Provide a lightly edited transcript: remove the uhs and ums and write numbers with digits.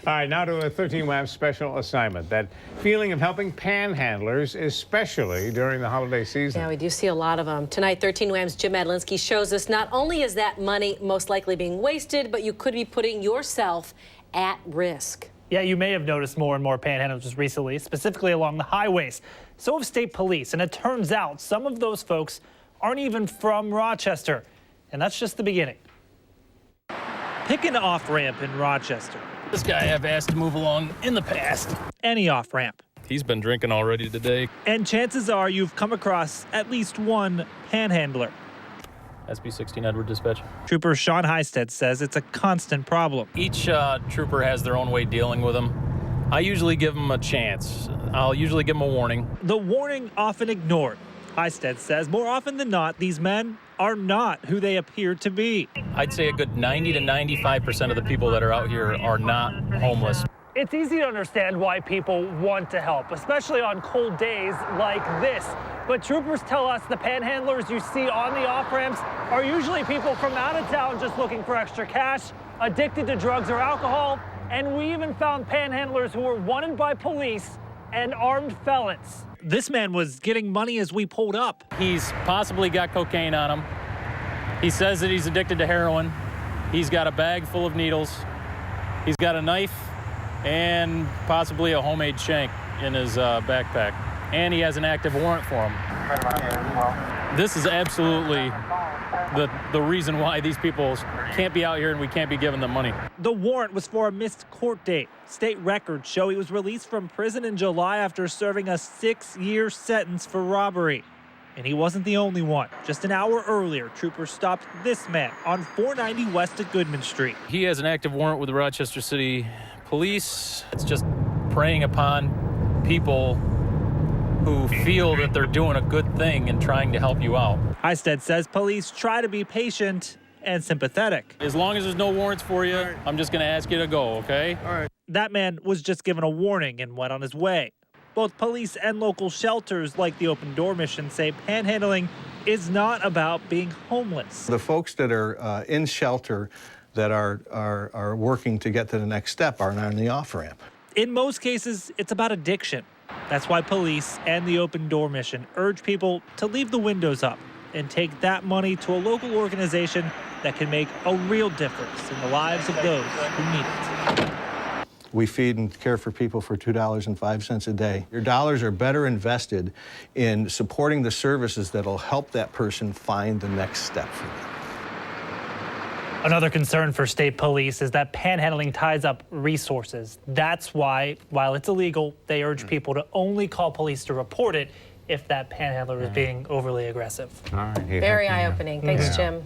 All right, now to a 13 WAM special assignment. That feeling of helping panhandlers, especially during the holiday season. Yeah, we do see a lot of them. Tonight, 13 WAM's Jim Adlinsky shows us not only is that money most likely being wasted, but you could be putting yourself at risk. Yeah, you may have noticed more and more panhandlers recently, specifically along the highways. So have state police, and it turns out some of those folks aren't even from Rochester. And that's just the beginning. Pick an off-ramp in Rochester. This guy I've asked to move along in the past. Any off-ramp. He's been drinking already today. And chances are you've come across at least one panhandler. SB 16 Edward Dispatch. Trooper Sean Heisted says it's a constant problem. Each trooper has their own way dealing with them. I usually give them a chance. I'll usually give them a warning. The warning often ignored. Heisted says more often than not, these men are not who they appear to be. I'd say a good 90 to 95% of the people that are out here are not homeless. It's easy to understand why people want to help, especially on cold days like this. But troopers tell us the panhandlers you see on the off-ramps are usually people from out of town just looking for extra cash, addicted to drugs or alcohol, and we even found panhandlers who were wanted by police and armed felons. This man was getting money as we pulled up. He's possibly got cocaine on him. He says that he's addicted to heroin. He's got a bag full of needles. He's got a knife and possibly a homemade shank in his backpack. And he has an active warrant for him. This is absolutely the reason why these people can't be out here and we can't be giving them money. The warrant was for a missed court date. State records show he was released from prison in July after serving a 6-year sentence for robbery. And he wasn't the only one. Just an hour earlier, troopers stopped this man on 490 west of Goodman Street. He has an active warrant with the Rochester City Police. It's just preying upon people who feel that they're doing a good thing and trying to help you out. Heisted says police try to be patient and sympathetic. As long as there's no warrants for you, right, I'm just going to ask you to go, okay? All right. That man was just given a warning and went on his way. Both police and local shelters like the Open Door Mission say panhandling is not about being homeless. The folks that are in shelter that are working to get to the next step are on the off-ramp. In most cases, it's about addiction. That's why police and the Open Door Mission urge people to leave the windows up and take that money to a local organization that can make a real difference in the lives of those who need it. We feed and care for people for $2.05 a day. Your dollars are better invested in supporting the services that'll help that person find the next step for them. Another concern for state police is that panhandling ties up resources. That's why, while it's illegal, they urge people to only call police to report it if that panhandler is being overly aggressive. All right. Very eye-opening. Thanks, Jim.